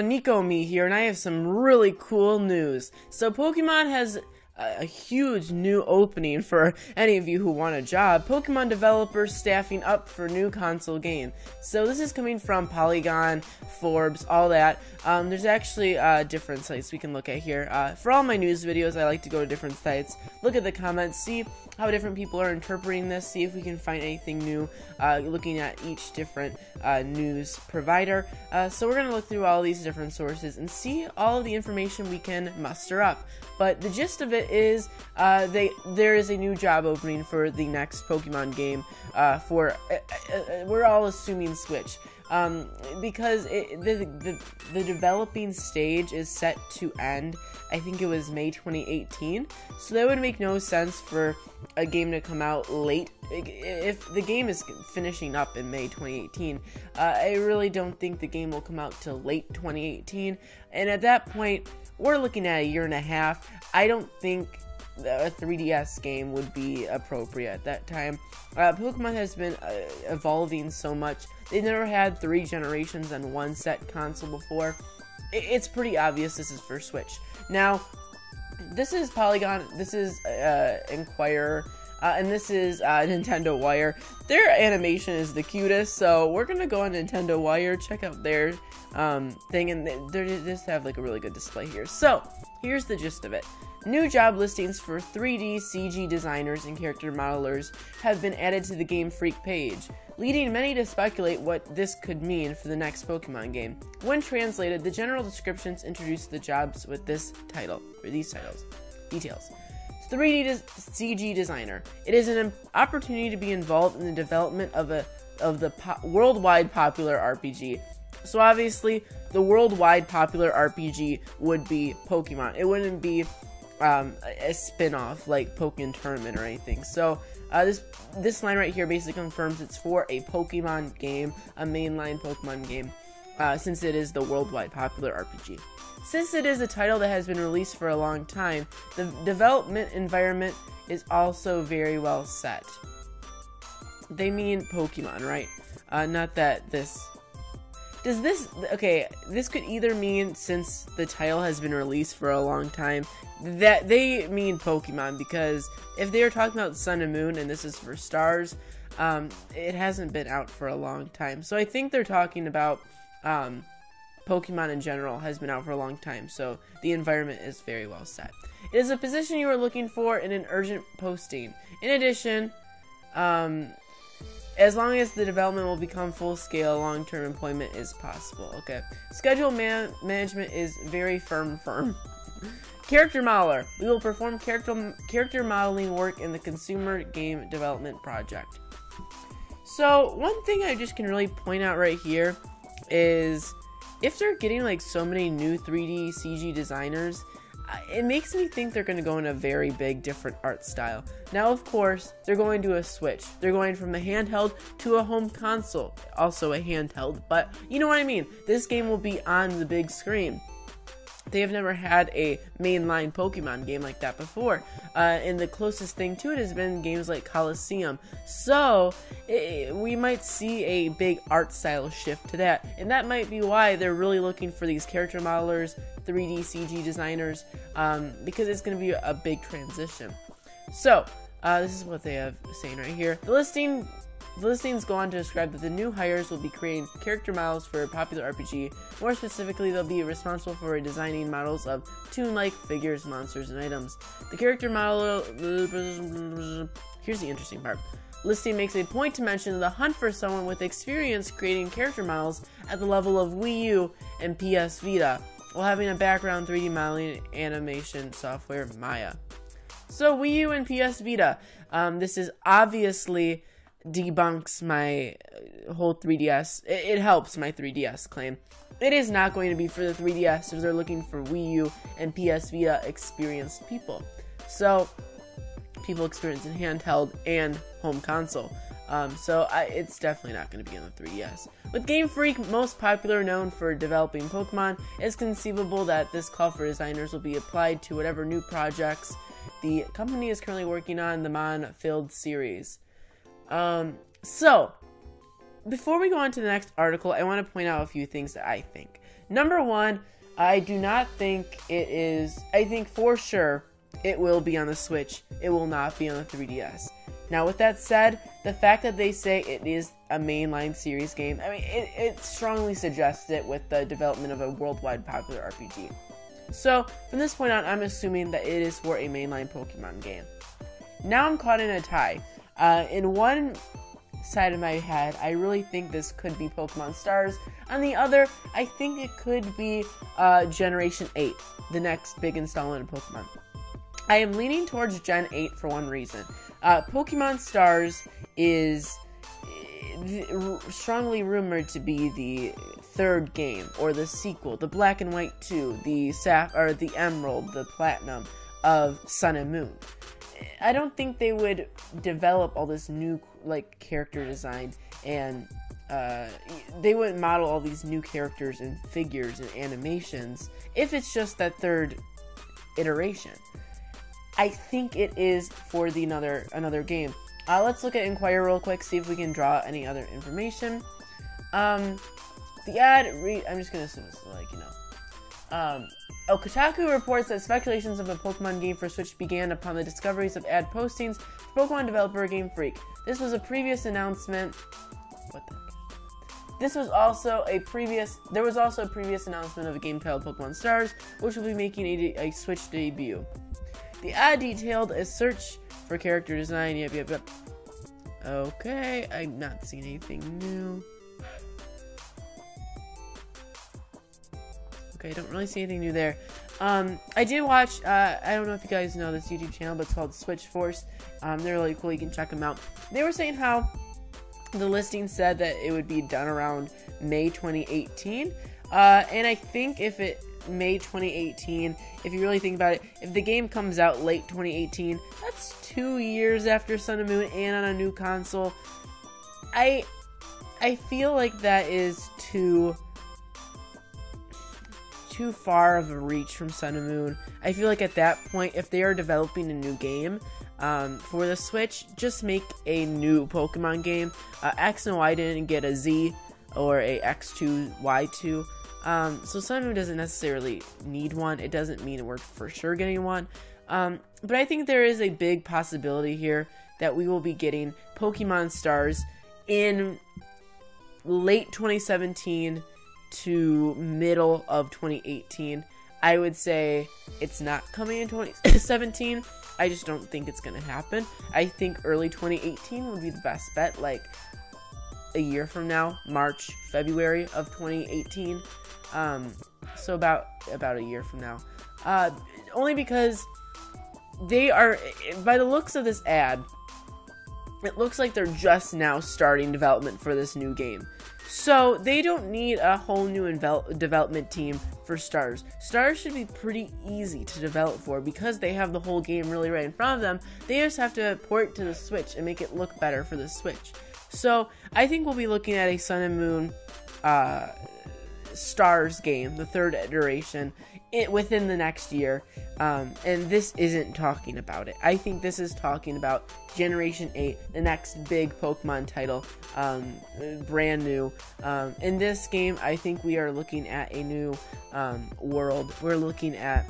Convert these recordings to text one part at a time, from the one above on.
Nico Me here, and I have some really cool news. So Pokemon has a huge new opening for any of you who want a job. Pokemon developers staffing up for new console game. So this is coming from Polygon, Forbes, all that. There's actually different sites we can look at here. For all my news videos, I like to go to different sites, look at the comments, see how different people are interpreting this, see if we can find anything new, looking at each different news provider. So we're going to look through all these different sources and see all of the information we can muster up. But the gist of it is there is a new job opening for the next Pokemon game we're all assuming Switch. Because the developing stage is set to end, I think it was May 2018, so that would make no sense for a game to come out late. If the game is finishing up in May 2018, I really don't think the game will come out till late 2018, and at that point, we're looking at a year and a half. I don't think a 3DS game would be appropriate at that time. Pokemon has been evolving so much. They've never had 3 generations on one set console before. It's pretty obvious this is for Switch. Now, this is Polygon, this is Inquirer, and this is Nintendo Wire. Their animation is the cutest, so we're gonna go on Nintendo Wire, check out their thing, and they just have like a really good display here. So, here's the gist of it. New job listings for 3D CG designers and character modelers have been added to the Game Freak page, leading many to speculate what this could mean for the next Pokemon game. When translated, the general descriptions introduce the jobs with this title, or these titles. Details. 3D CG designer. It is an opportunity to be involved in the development of the worldwide popular RPG. So obviously, the worldwide popular RPG would be Pokemon. It wouldn't be a spin-off like Pokken Tournament or anything. So this line right here basically confirms it's for a Pokemon game, a mainline Pokemon game, since it is the worldwide popular RPG. Since it is a title that has been released for a long time, the development environment is also very well set. They mean Pokemon, right? Not that this... Does this... Okay, this could either mean, since the title has been released for a long time, that they mean Pokemon, because if they are talking about Sun and Moon, and this is for Stars, it hasn't been out for a long time. So I think they're talking about Pokemon in general has been out for a long time, so the environment is very well set. It is a position you are looking for in an urgent posting. In addition, as long as the development will become full-scale, long-term employment is possible. Okay. Schedule management is very firm. Character modeler. We will perform character modeling work in the consumer game development project. So, one thing I just can really point out right here is if they're getting like so many new 3D CG designers, it makes me think they're going to go in a very big different art style. Now, of course, they're going to a Switch. They're going from a handheld to a home console. Also a handheld, but you know what I mean. This game will be on the big screen. They have never had a mainline Pokemon game like that before. And the closest thing to it has been games like Colosseum. So, we might see a big art style shift to that. And that might be why they're really looking for these character modelers, 3D CG designers, because it's going to be a big transition. So, this is what they have saying right here. The listings go on to describe that the new hires will be creating character models for a popular RPG. More specifically, they'll be responsible for designing models of Toon-like figures, monsters, and items. The character model... Here's the interesting part. Listing makes a point to mention the hunt for someone with experience creating character models at the level of Wii U and PS Vita, while having a background 3D modeling animation software, Maya. So, Wii U and PS Vita. This is obviously debunks my whole 3DS. It helps my 3DS claim. It is not going to be for the 3DS if they're looking for Wii U and PS Vita experienced people. So, people experienced in handheld and home console. It's definitely not going to be on the 3DS. With Game Freak, most popular known for developing Pokemon, it's conceivable that this call for designers will be applied to whatever new projects the company is currently working on the Mon-Field series. So, before we go on to the next article, I want to point out a few things that I think. Number one, I do not think it is. I think for sure it will be on the Switch. It will not be on the 3DS. Now, with that said, the fact that they say it is a mainline series game, I mean, it strongly suggests it with the development of a worldwide popular RPG. So, from this point on, I'm assuming that it is for a mainline Pokemon game. Now I'm caught in a tie. In one side of my head, I really think this could be Pokemon Stars. On the other, I think it could be Generation 8, the next big installment of Pokemon. I am leaning towards Gen 8 for one reason. Pokemon Stars is strongly rumored to be the third game, or the sequel, the Black and White 2, the Emerald, the Platinum of Sun and Moon. I don't think they would develop all this new character design, and they wouldn't model all these new characters and figures and animations if it's just that third iteration. I think it is for another game. Let's look at Inquire real quick, see if we can draw any other information. The ad, I'm just gonna assume it's Kotaku reports that speculations of a Pokemon game for Switch began upon the discoveries of ad postings for Pokemon developer Game Freak. This was a previous announcement. What the heck? There was also a previous announcement of a game titled Pokemon Stars, which will be making a Switch debut. The ad detailed a search for character design. Yep. Okay, I'm not seeing anything new. Okay, I don't really see anything new there. I did watch, I don't know if you guys know this YouTube channel, but it's called Switch Force. They're really cool, you can check them out. They were saying how the listing said that it would be done around May 2018. And I think May 2018, if you really think about it, if the game comes out late 2018, that's 2 years after Sun and Moon and on a new console. I feel like that is too far of a reach from Sun and Moon. I feel like at that point, if they are developing a new game for the Switch, just make a new Pokemon game. X and Y didn't get a Z or a X2, Y2. So Sun and Moon doesn't necessarily need one. It doesn't mean we're for sure getting one. But I think there is a big possibility here that we will be getting Pokemon Stars in late 2017 to middle of 2018. I would say it's not coming in 2017. I just don't think it's going to happen. I think early 2018 would be the best bet, like a year from now, March, February of 2018. So about a year from now. Only because they are, by the looks of this ad, it looks like they're just now starting development for this new game. So they don't need a whole new development team for Stars. Stars should be pretty easy to develop for because they have the whole game really right in front of them. They just have to port it to the Switch and make it look better for the Switch. So I think we'll be looking at a Sun and Moon Stars game, the third iteration, within the next year. And this isn't talking about it. I think this is talking about Generation 8, the next big Pokemon title, brand new. In this game, I think we are looking at a new world. We're looking at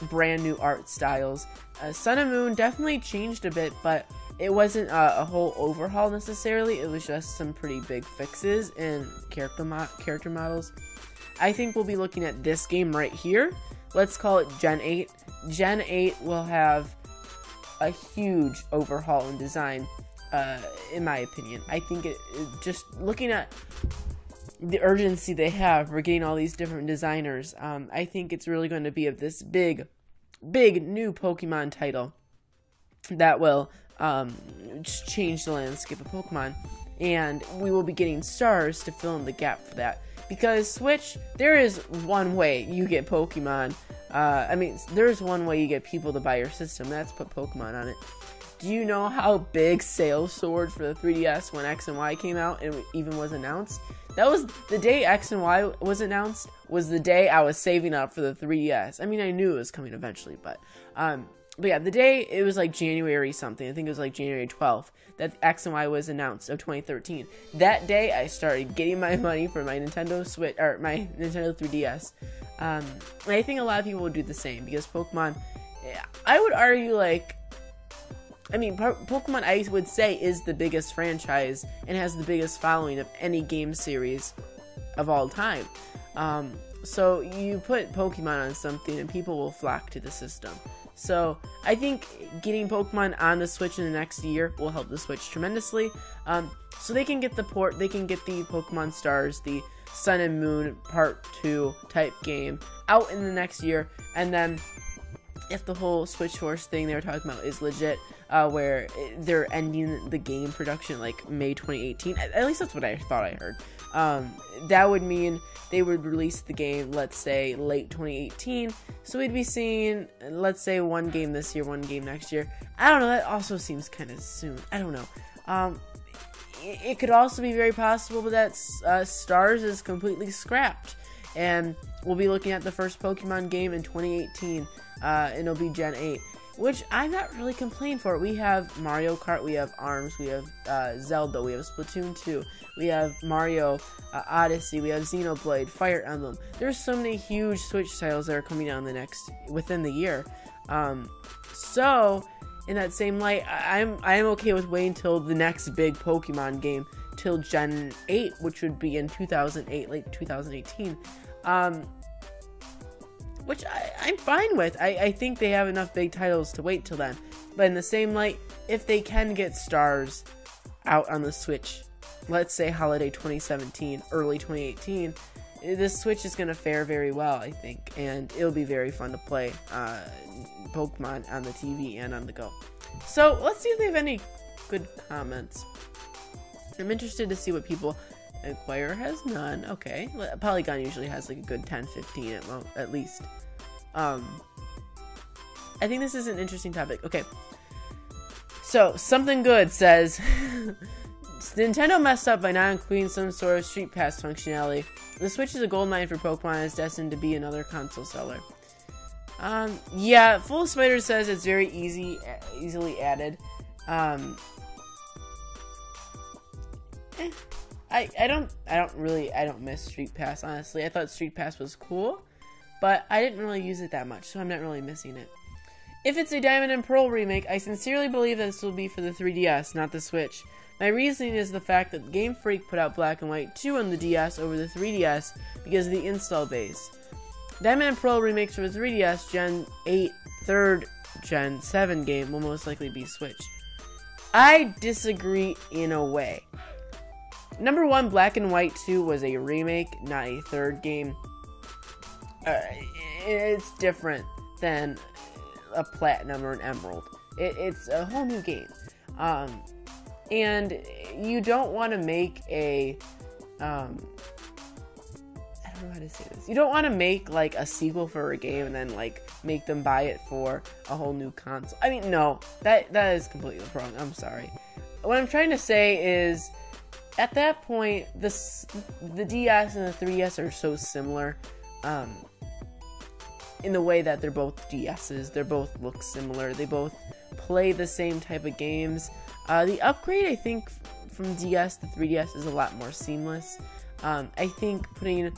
brand new art styles. Sun and Moon definitely changed a bit, but it wasn't a whole overhaul necessarily. It was just some pretty big fixes in character models. I think we'll be looking at this game right here. Let's call it Gen 8. Gen 8 will have a huge overhaul in design, in my opinion. I think just looking at the urgency they have for getting all these different designers, I think it's really going to be of this big new Pokemon title that will just change the landscape of Pokemon. And we will be getting Stars to fill in the gap for that. Because Switch, there is one way you get Pokemon. There's one way you get people to buy your system. That's put Pokemon on it. Do you know how big sales soared for the 3DS when X and Y came out and it even was announced? That was the day X and Y was announced, was the day I was saving up for the 3DS. I mean, I knew it was coming eventually, but But yeah, the day, it was like January something. I think it was like January 12th that X and Y was announced of 2013. That day, I started getting my money for my Nintendo Switch, or my Nintendo 3DS. And I think a lot of people would do the same, because Pokemon, I would argue, like, I mean, Pokemon, I would say, is the biggest franchise and has the biggest following of any game series of all time. So you put Pokemon on something and people will flock to the system. So I think getting Pokemon on the Switch in the next year will help the Switch tremendously. So they can get the port, they can get the Pokemon Stars, the Sun and Moon Part 2 type game out in the next year. And then if the whole Switch Force thing they were talking about is legit, where they're ending the game production like May 2018, at least that's what I thought I heard. That would mean they would release the game, let's say, late 2018. So we'd be seeing, let's say, one game this year, one game next year. I don't know, that also seems kind of soon. I don't know. It could also be very possible that Stars is completely scrapped. And we'll be looking at the first Pokemon game in 2018, and it'll be Gen 8. Which I'm not really complaining for. We have Mario Kart, we have ARMS, we have Zelda, we have Splatoon 2, we have Mario Odyssey, we have Xenoblade, Fire Emblem. There's so many huge Switch titles that are coming out within the year. So in that same light, I am okay with waiting until the next big Pokemon game, till Gen 8, which would be in 2008, late 2018. Which I'm fine with. I think they have enough big titles to wait till then. But in the same light, if they can get Stars out on the Switch, let's say holiday 2017, early 2018, the Switch is going to fare very well, I think. And it'll be very fun to play Pokemon on the TV and on the go. So let's see if they have any good comments. I'm interested to see what people... Inquirer has none. Okay. Polygon usually has like a good 10, 15 at least. I think this is an interesting topic. Okay. So, Something Good says, Nintendo messed up by not including some sort of Street Pass functionality. The Switch is a goldmine for Pokemon and is destined to be another console seller. Yeah, Full Spider says it's very easily added. I don't miss Street Pass, honestly. I thought Street Pass was cool, but I didn't really use it that much, so I'm not really missing it. If it's a Diamond and Pearl remake, I sincerely believe that this will be for the 3DS, not the Switch. My reasoning is the fact that Game Freak put out Black and White 2 on the DS over the 3DS because of the install base. Diamond and Pearl remakes for the 3DS, Gen 8, 3rd Gen 7 game will most likely be Switch. I disagree in a way. Number 1, Black and White 2 was a remake, not a third game. It's different than a Platinum or an Emerald. It's a whole new game. And you don't want to make a... I don't know how to say this. You don't want to make, like, a sequel for a game and then, like, make them buy it for a whole new console. I mean, no. That is completely wrong. I'm sorry. What I'm trying to say is... At that point, the DS and the 3DS are so similar, in the way that they're both DSs, they both look similar, they both play the same type of games. The upgrade, I think, from DS to 3DS is a lot more seamless. I think putting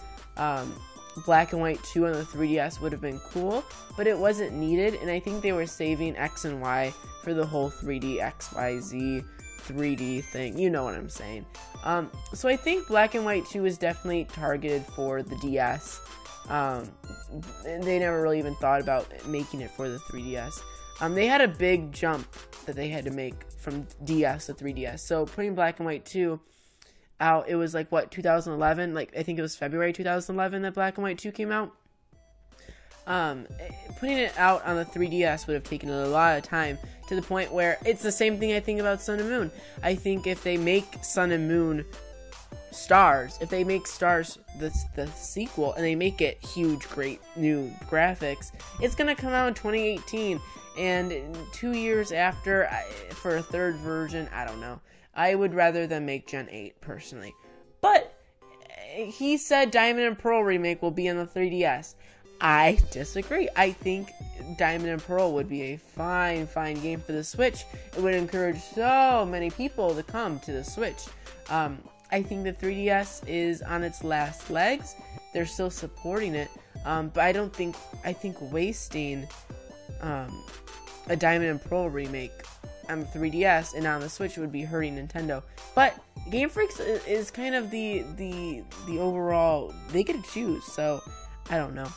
Black and White 2 on the 3DS would have been cool, but it wasn't needed, and I think they were saving X and Y for the whole 3D XYZ 3D thing, you know what I'm saying. So I think Black and White 2 is definitely targeted for the DS. They never really even thought about making it for the 3DS. They had a big jump that they had to make from DS to 3DS. So putting Black and White 2 out, it was like, what, 2011? Like, I think it was February 2011 that Black and White 2 came out. Putting it out on the 3DS would have taken a lot of time, to the point where it's the same thing I think about Sun and Moon. I think if they make Sun and Moon Stars, if they make Stars the sequel, and they make it huge, great new graphics, it's gonna come out in 2018, and 2 years after, for a third version, I don't know. I would rather them make Gen 8, personally. But he said Diamond and Pearl remake will be on the 3DS. I disagree. I think Diamond and Pearl would be a fine game for the Switch. It would encourage so many people to come to the Switch. I think the 3DS is on its last legs. They're still supporting it, but I think wasting a Diamond and Pearl remake on the 3DS and on the Switch would be hurting Nintendo. But Game Freak is kind of the overall, they get to choose, so I don't know.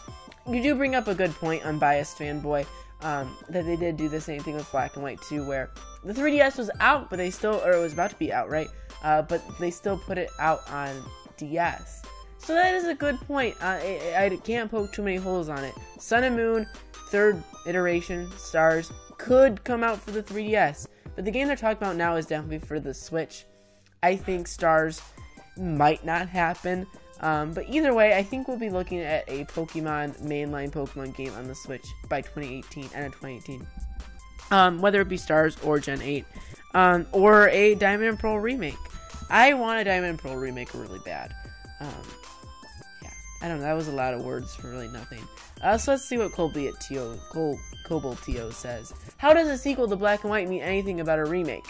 You do bring up a good point, Unbiased Fanboy, that they did do the same thing with Black and White 2, where the 3DS was out, but it was about to be out, right? But they still put it out on DS. So that is a good point. I can't poke too many holes on it. Sun and Moon, third iteration, Stars, could come out for the 3DS. But the game they're talking about now is definitely for the Switch. I think Stars might not happen. But either way, I think we'll be looking at a mainline Pokemon game on the Switch by 2018, end of 2018. Whether it be Stars or Gen 8, or a Diamond and Pearl remake. I want a Diamond and Pearl remake really bad. Yeah, I don't know, that was a lot of words for really nothing. So let's see what Cobalt Tio says. How does a sequel to Black and White mean anything about a remake?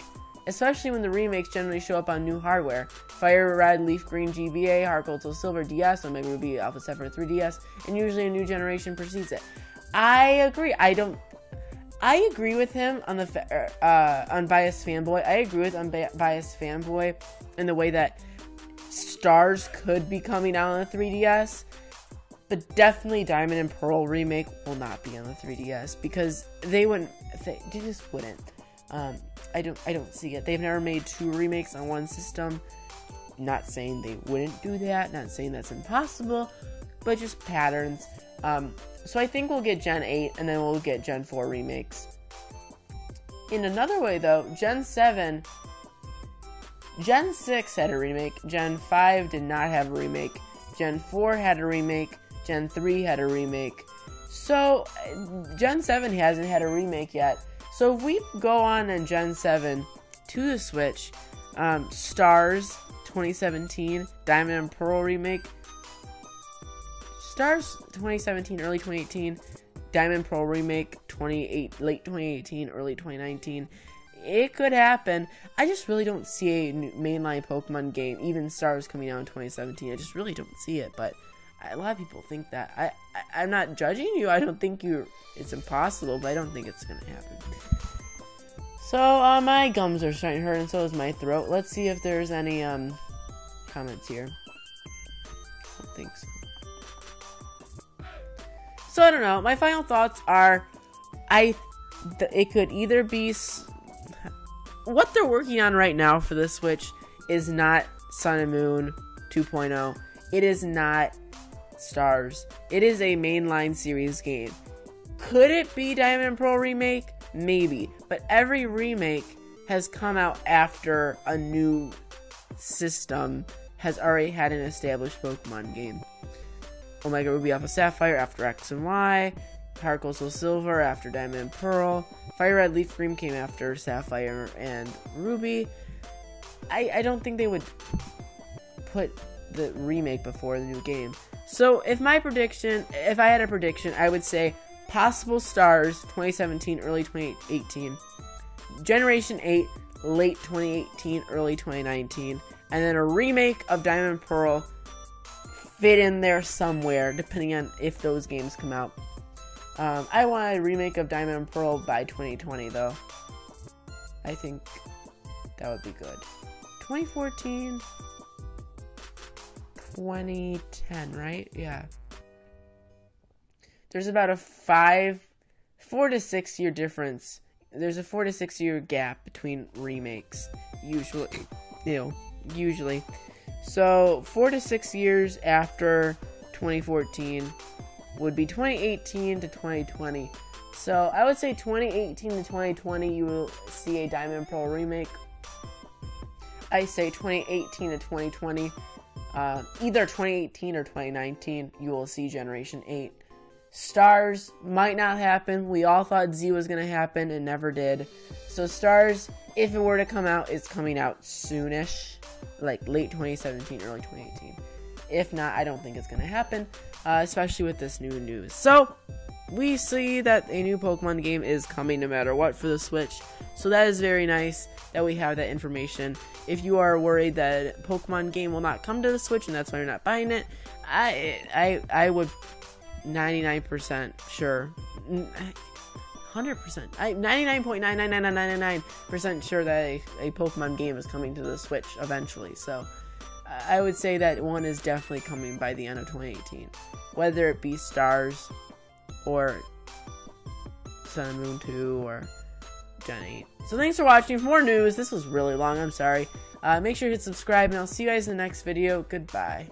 Especially when the remakes generally show up on new hardware. Fire Red, Leaf Green GBA, Heart Gold, Soul Silver DS, Omega Ruby, Alpha Sapphire 3DS, and usually a new generation precedes it. I agree. I agree with him on the Unbiased Fanboy. I agree with Unbiased Fanboy in the way that Stars could be coming out on the 3DS, but definitely Diamond and Pearl remake will not be on the 3DS because they just wouldn't. I don't see it. They've never made 2 remakes on one system. Not saying they wouldn't do that, not saying that's impossible, but just patterns. So I think we'll get Gen 8 and then we'll get Gen 4 remakes. In another way though, Gen 7, Gen 6 had a remake, Gen 5 did not have a remake, Gen 4 had a remake, Gen 3 had a remake. So Gen 7 hasn't had a remake yet. So if we go on in Gen 7 to the Switch, Stars 2017, Diamond and Pearl remake, Stars 2017, early 2018, Diamond Pearl remake late 2018, early 2019. It could happen. I just really don't see a mainline Pokemon game, even Stars coming out in 2017. I just really don't see it, but a lot of people think that. I'm not judging you. I don't think it's impossible, but I don't think it's going to happen. So, my gums are starting to hurt, and so is my throat. Let's see if there's any, comments here. I don't think so. So, I don't know. My final thoughts are, it could either be... What they're working on right now for the Switch is not Sun and Moon 2.0. It is not Stars. It is a mainline series game. Could it be Diamond and Pearl remake? Maybe. But every remake has come out after a new system has already had an established Pokemon game. Omega Ruby Alpha Sapphire after X and Y. Heart Gold Soul Silver after Diamond and Pearl. Fire Red Leaf Green came after Sapphire and Ruby. I don't think they would put the remake before the new game. So if I had a prediction, I would say possible Stars 2017, early 2018. Generation 8, late 2018, early 2019. And then a remake of Diamond and Pearl fit in there somewhere, depending on if those games come out. I want a remake of Diamond and Pearl by 2020, though. I think that would be good. 2014, 2010, right? Yeah. There's about a 4 to 6 year difference. There's a 4 to 6 year gap between remakes, usually. Usually. So 4 to 6 years after 2014 would be 2018 to 2020. So I would say 2018 to 2020 you will see a Diamond and Pearl remake. I say 2018 to 2020, either 2018 or 2019, you will see Generation 8. Stars might not happen. We all thought Z was going to happen and never did. So Stars, if it were to come out, it's coming out soonish, like late 2017, early 2018. If not, I don't think it's going to happen, especially with this new news. So, we see that a new Pokemon game is coming no matter what for the Switch. So that is very nice that we have that information. If you are worried that a Pokemon game will not come to the Switch and that's why you're not buying it, I would 99% sure, 100%, 99.99999% sure that a Pokemon game is coming to the Switch eventually. So I would say that one is definitely coming by the end of 2018, whether it be Stars or Sun and Moon 2 or Gen 8. So thanks for watching. For more news, this was really long, I'm sorry. Make sure to hit subscribe, and I'll see you guys in the next video. Goodbye.